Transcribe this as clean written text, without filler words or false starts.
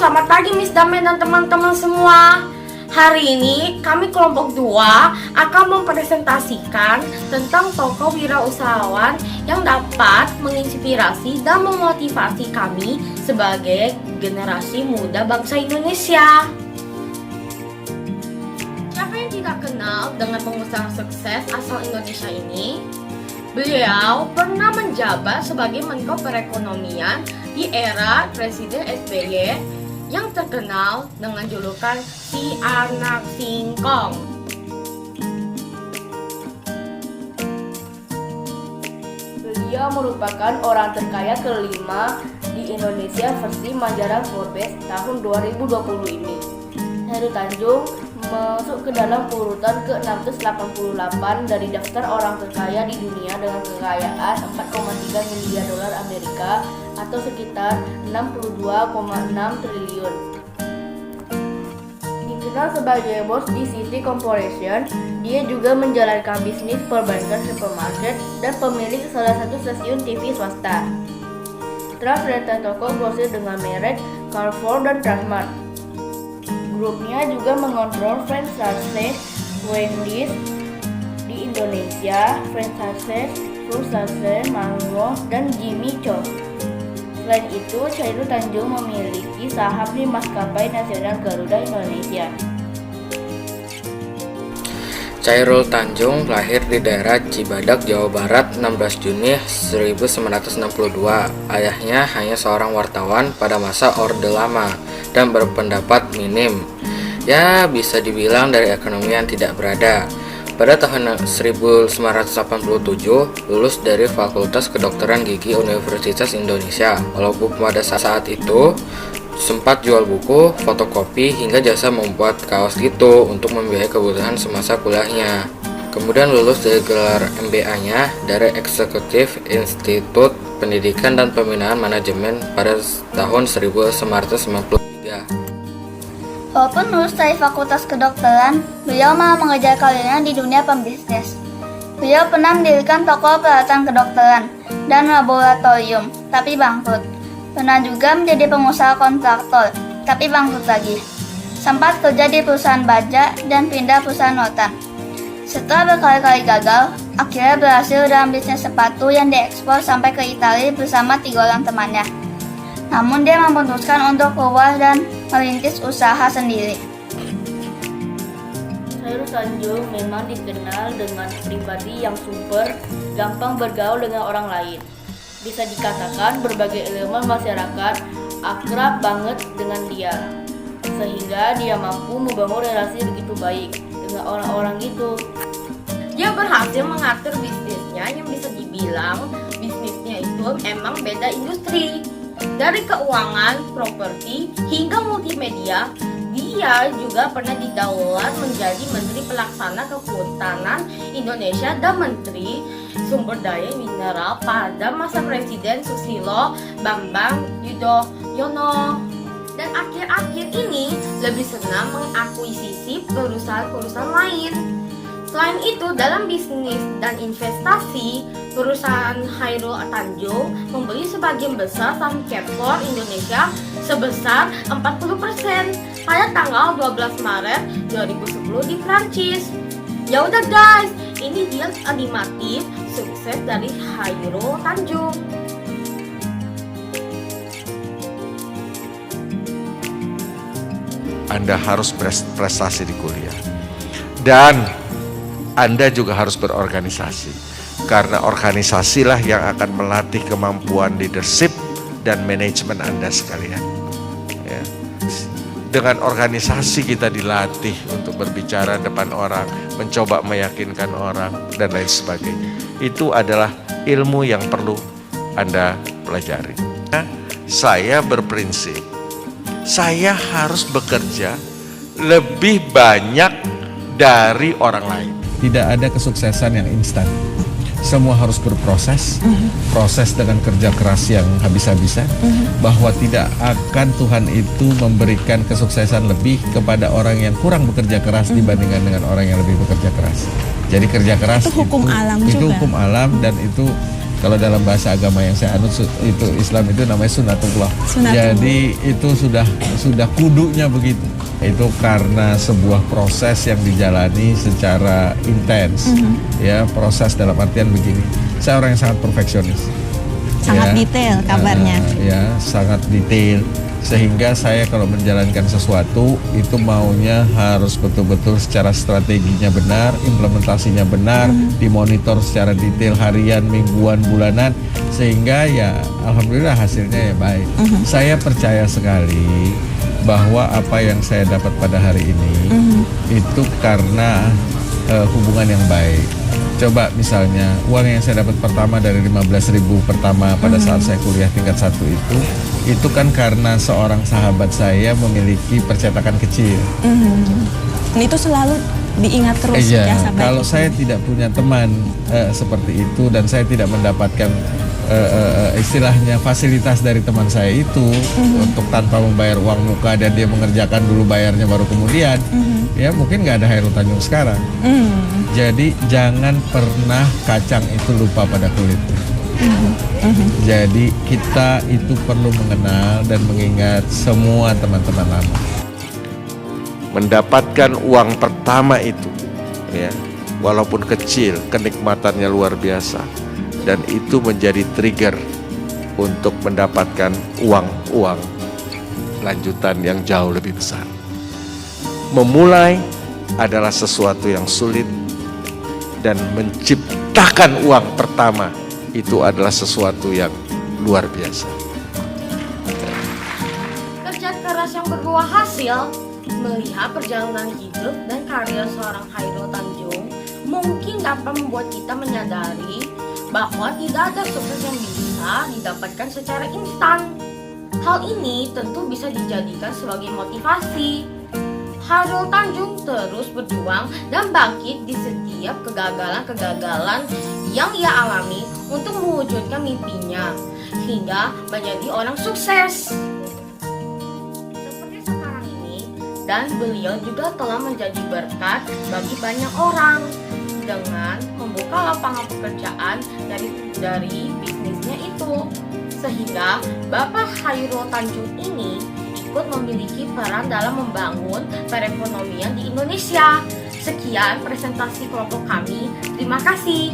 selamat pagi Miss Dame dan teman-teman semua. Hari ini kami kelompok 2 akan mempresentasikan tentang tokoh wirausahawan yang dapat menginspirasi dan memotivasi kami sebagai generasi muda bangsa Indonesia. Siapa yang tidak kenal dengan pengusaha sukses asal Indonesia ini? Beliau pernah menjabat sebagai Menko Perekonomian di era Presiden SBY yang terkenal dengan julukan si anak singkong. Beliau merupakan orang terkaya kelima di Indonesia versi majalah Forbes tahun 2020 ini. Chairul Tanjung masuk ke dalam urutan ke-688 dari daftar orang terkaya di dunia dengan kekayaan 4,3 miliar dolar Amerika atau sekitar 62,6 triliun. Dikenal sebagai bos di City Corporation, dia juga menjalankan bisnis perbankan, supermarket, dan pemilik salah satu stasiun TV swasta. Transreta toko grosir dengan merek Carrefour dan Transmart. Grupnya juga mengontrol franchise Wendy's di Indonesia, franchise Frusase, Mango, dan Jimmy Choo. Selain itu, Chairul Tanjung memiliki saham di maskapai nasional Garuda Indonesia. Chairul Tanjung lahir di daerah Cibadak, Jawa Barat 16 Juni 1962. Ayahnya hanya seorang wartawan pada masa Orde Lama dan berpendapat minim. Ya, bisa dibilang dari ekonomi yang tidak berada. Pada tahun 1987, lulus dari Fakultas Kedokteran Gigi Universitas Indonesia. Walaupun pada saat itu sempat jual buku, fotokopi, hingga jasa membuat kaos gitu untuk membiayai kebutuhan semasa kuliahnya. Kemudian lulus dari gelar MBA-nya dari Eksekutif Institut Pendidikan dan Pembinaan Manajemen pada tahun 1993. Walaupun lulus dari Fakultas Kedokteran, beliau malah mengejar karirnya di dunia pembisnis. Beliau pernah mendirikan toko peralatan kedokteran dan laboratorium, tapi bangkrut. Pernah juga menjadi pengusaha kontraktor, tapi bangkrut lagi. Sempat kerja di perusahaan baja dan pindah perusahaan rotan. Setelah berkali-kali gagal, akhirnya berhasil dalam bisnis sepatu yang diekspor sampai ke Italia bersama 3 orang temannya. Namun dia memutuskan untuk keluar dan merintis usaha sendiri. Chairul Tanjung memang dikenal dengan pribadi yang super, gampang bergaul dengan orang lain. Bisa dikatakan berbagai elemen masyarakat akrab banget dengan dia, sehingga dia mampu membangun relasi begitu baik dengan orang-orang gitu. Dia berhasil mengatur bisnisnya yang bisa dibilang bisnisnya itu emang beda industri. Dari keuangan, properti, hingga multimedia, dia juga pernah didaulat menjadi Menteri Pelaksana Kehutanan Indonesia dan Menteri Sumber Daya Mineral pada masa Presiden Susilo Bambang Yudhoyono. Dan akhir-akhir ini lebih senang mengakuisisi perusahaan-perusahaan lain. Selain itu, dalam bisnis dan investasi, perusahaan Chairul Tanjung membeli sebagian besar saham Carrefour Indonesia sebesar 40% pada tanggal 12 Maret 2010 di Prancis. Ya udah guys, ini dia animatif sukses dari Chairul Tanjung. Anda harus prestasi di kuliah. Dan Anda juga harus berorganisasi. Karena organisasilah yang akan melatih kemampuan leadership dan manajemen Anda sekalian. Ya. Dengan organisasi kita dilatih untuk berbicara depan orang, mencoba meyakinkan orang, dan lain sebagainya. Itu adalah ilmu yang perlu Anda pelajari. Saya berprinsip, saya harus bekerja lebih banyak dari orang lain. Tidak ada kesuksesan yang instan. Semua harus berproses, proses dengan kerja keras yang habis-habisan, bahwa tidak akan Tuhan itu memberikan kesuksesan lebih kepada orang yang kurang bekerja keras dibandingkan dengan orang yang lebih bekerja keras. Jadi kerja keras itu hukum alam itu juga. Hukum alam, dan itu Kalau dalam bahasa agama yang saya anut itu Islam itu namanya sunatullah. Jadi itu sudah kudunya begitu. Itu karena sebuah proses yang dijalani secara intens. Ya, proses dalam artian begini. Saya orang yang sangat perfeksionis. Sangat detail kabarnya. Ya, sangat detail. Sehingga saya kalau menjalankan sesuatu itu maunya harus betul-betul secara strateginya benar, implementasinya benar, dimonitor secara detail harian, mingguan, bulanan, sehingga ya alhamdulillah hasilnya ya baik. Saya percaya sekali bahwa apa yang saya dapat pada hari ini itu karena hubungan yang baik. Coba misalnya uang yang saya dapat pertama dari 15.000 pertama pada saat saya kuliah tingkat 1 itu kan karena seorang sahabat saya memiliki percetakan kecil. Dan itu selalu diingat terus jasa baik. Kalau saya tidak punya teman seperti itu dan saya tidak mendapatkan istilahnya fasilitas dari teman saya itu untuk tanpa membayar uang muka dan dia mengerjakan dulu bayarnya baru kemudian, ya mungkin nggak ada Hairul Tanjung sekarang. Jadi jangan pernah kacang itu lupa pada kulitnya. Jadi kita itu perlu mengenal dan mengingat semua teman-teman lama. Mendapatkan uang pertama itu, ya, walaupun kecil, kenikmatannya luar biasa, dan itu menjadi trigger untuk mendapatkan uang lanjutan yang jauh lebih besar. Memulai adalah sesuatu yang sulit, dan menciptakan uang pertama itu adalah sesuatu yang luar biasa. Kerja keras yang berbuah hasil. Melihat perjalanan hidup dan karya seorang Hairul Tanjung mungkin dapat membuat kita menyadari bahwa tidak ada sukses yang bisa didapatkan secara instan. Hal ini tentu bisa dijadikan sebagai motivasi. Hairul Tanjung terus berjuang dan bangkit di setiap kegagalan-kegagalan yang ia alami untuk mewujudkan mimpinya hingga menjadi orang sukses. Seperti sekarang ini, dan beliau juga telah menjadi berkat bagi banyak orang dengan membuka lapangan pekerjaan dari bisnisnya itu, sehingga Bapak Hairul Tanjung ini ikut memiliki peran dalam membangun perekonomian di Indonesia. Sekian presentasi kelompok kami. Terima kasih.